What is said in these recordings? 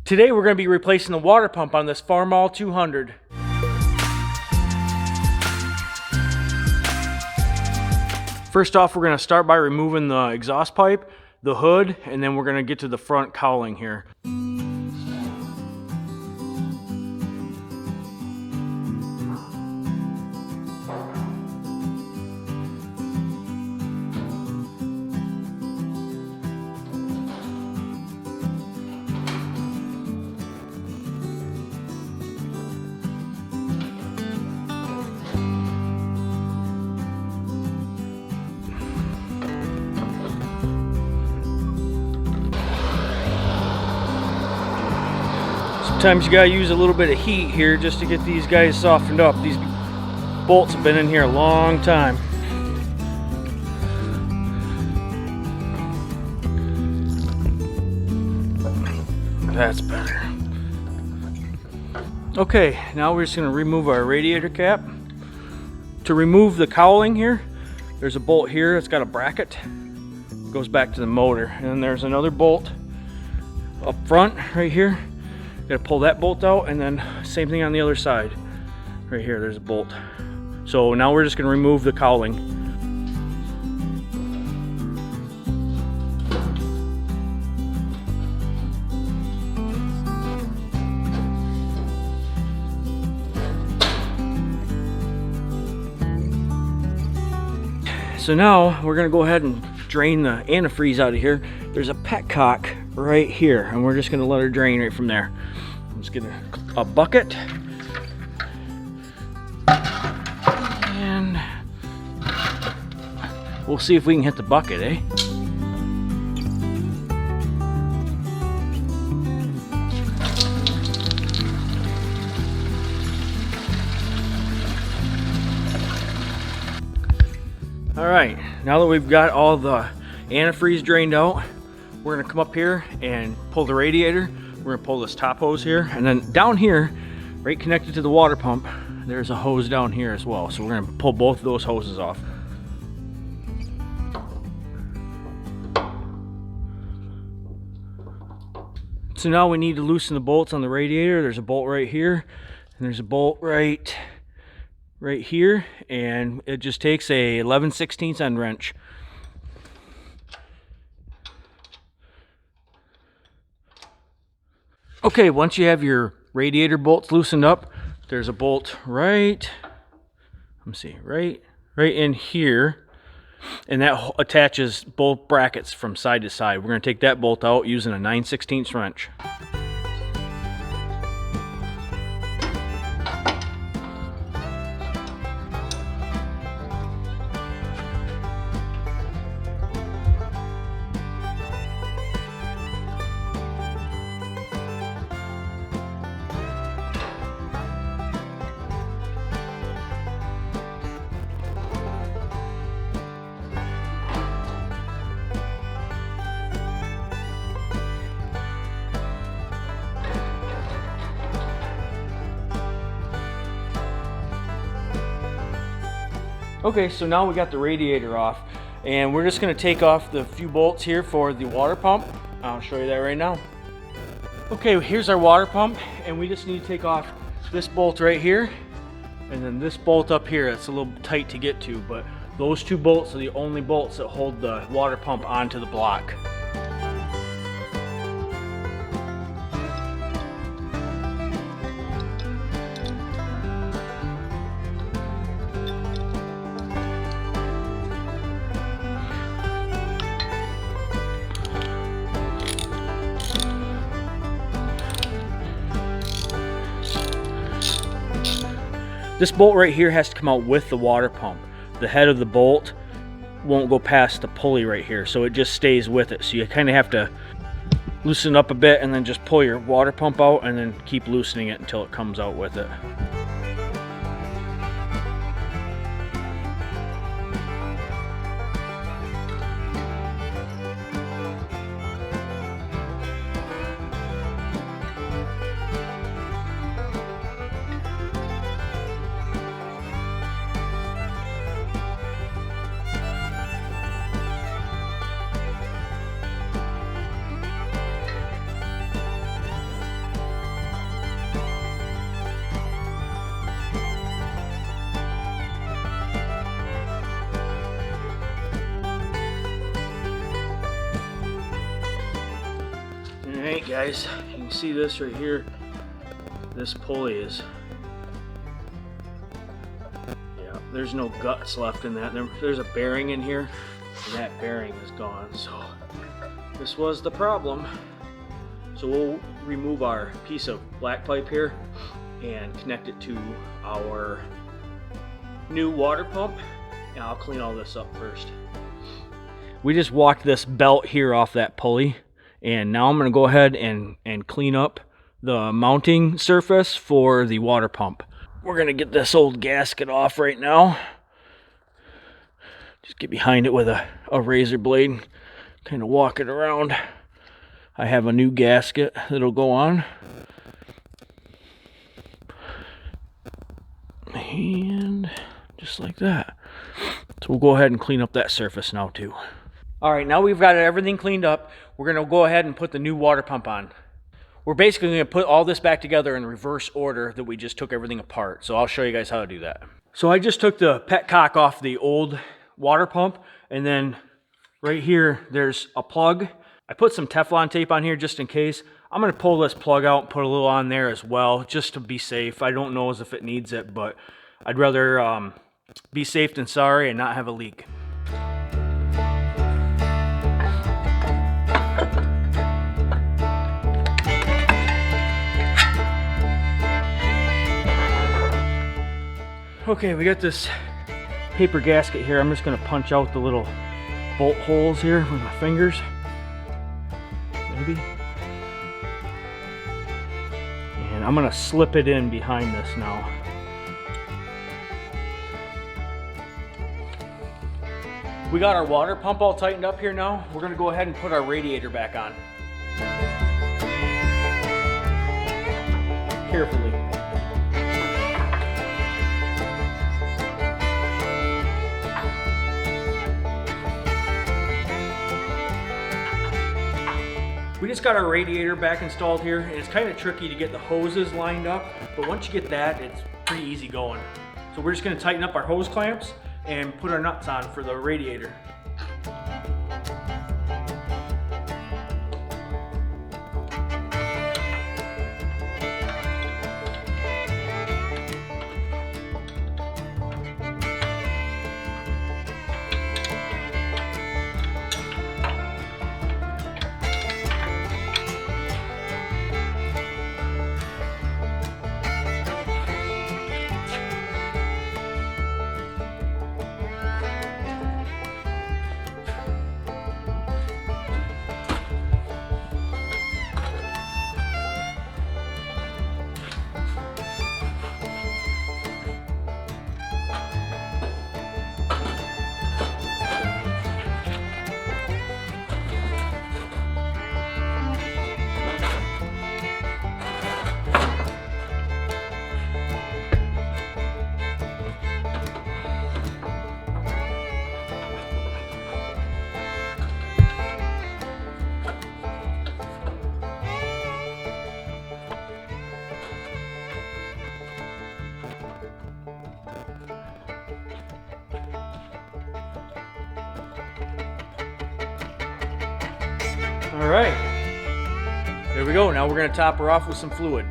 Today we're going to be replacing the water pump on this Farmall 200. First off, we're going to start by removing the exhaust pipe, the hood, and then we're going to get to the front cowling here. Sometimes you gotta use a little bit of heat here just to get these guys softened up. These bolts have been in here a long time. That's better. Okay, now we're just gonna remove our radiator cap. To remove the cowling here, there's a bolt here. It's got a bracket. It goes back to the motor. And then there's another bolt up front right here. Gotta pull that bolt out, and then same thing on the other side. Right here, there's a bolt. So now we're just gonna remove the cowling. So now we're gonna go ahead and drain the antifreeze out of here. There's a petcock right here, and we're just gonna let her drain right from there. I'm just getting a bucket, and we'll see if we can hit the bucket, eh? All right, now that we've got all the antifreeze drained out, we're gonna come up here and pull the radiator. We're gonna pull this top hose here, and then down here, right connected to the water pump, there's a hose down here as well. So we're gonna pull both of those hoses off. So now we need to loosen the bolts on the radiator. There's a bolt right here, and there's a bolt right here, and it just takes a 11/16 end wrench. Okay, once you have your radiator bolts loosened up, there's a bolt right in here, and that attaches both brackets from side to side. We're going to take that bolt out using a 9/16 wrench. Okay, so now we got the radiator off, and we're just going to take off the few bolts here for the water pump. I'll show you that right now. Okay, here's our water pump, and we just need to take off this bolt right here, and then this bolt up here. It's a little tight to get to, but those two bolts are the only bolts that hold the water pump onto the block. This bolt right here has to come out with the water pump. The head of the bolt won't go past the pulley right here, so it just stays with it. So you kind of have to loosen up a bit and then just pull your water pump out and then keep loosening it until it comes out with it. Alright guys, you can see this right here. This pulley is, yeah, there's no guts left in that. There's a bearing in here, and that bearing is gone. So this was the problem. So we'll remove our piece of black pipe here and connect it to our new water pump, and I'll clean all this up first. We just walked this belt here off that pulley, and now I'm going to go ahead and clean up the mounting surface for the water pump. We're going to get this old gasket off right now. Just get behind it with a razor blade, kind of walk it around. I have a new gasket that'll go on. And just like that. So we'll go ahead and clean up that surface now too. Alright, now we've got everything cleaned up. We're going to go ahead and put the new water pump on. We're basically going to put all this back together in reverse order that we just took everything apart. So I'll show you guys how to do that. So I just took the petcock off the old water pump, and then right here there's a plug. I put some Teflon tape on here just in case. I'm going to pull this plug out and put a little on there as well, just to be safe. I don't know as if it needs it, but I'd rather be safe than sorry and not have a leak. Okay, we got this paper gasket here. I'm just going to punch out the little bolt holes here with my fingers. Maybe. And I'm going to slip it in behind this now. We got our water pump all tightened up here now. We're going to go ahead and put our radiator back on. Carefully. We just got our radiator back installed here, and it's kind of tricky to get the hoses lined up, but once you get that, it's pretty easy going. So we're just going to tighten up our hose clamps and put our nuts on for the radiator. All right, there we go. Now we're going to top her off with some fluid.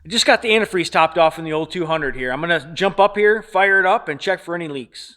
I just got the antifreeze topped off in the old 200 here. I'm going to jump up here, fire it up, and check for any leaks.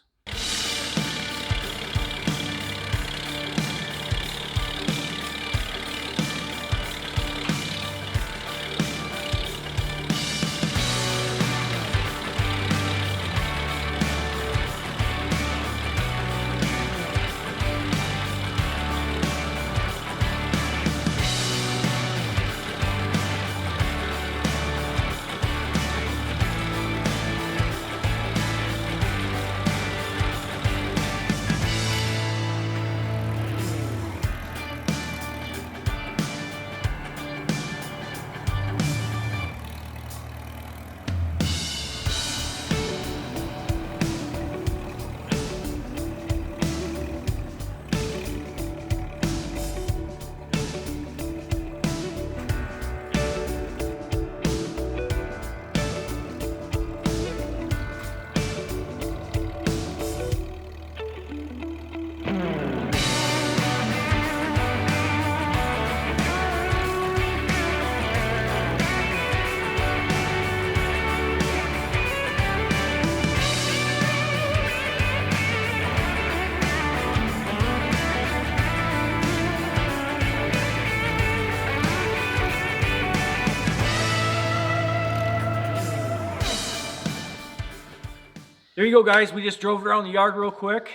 There you go, guys. We just drove around the yard real quick.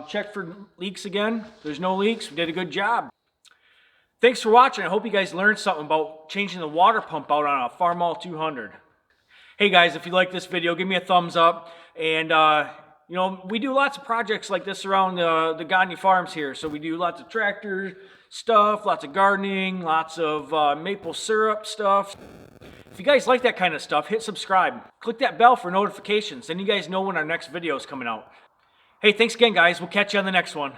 Checked for leaks again. There's no leaks. We did a good job. Thanks for watching. I hope you guys learned something about changing the water pump out on a Farmall 200. Hey guys, if you like this video, give me a thumbs up. And you know, we do lots of projects like this around the Gagne Farms here. So we do lots of tractor stuff, lots of gardening, lots of maple syrup stuff. If you guys like that kind of stuff, hit subscribe. Click that bell for notifications. Then you guys know when our next video is coming out. Hey, thanks again, guys. We'll catch you on the next one.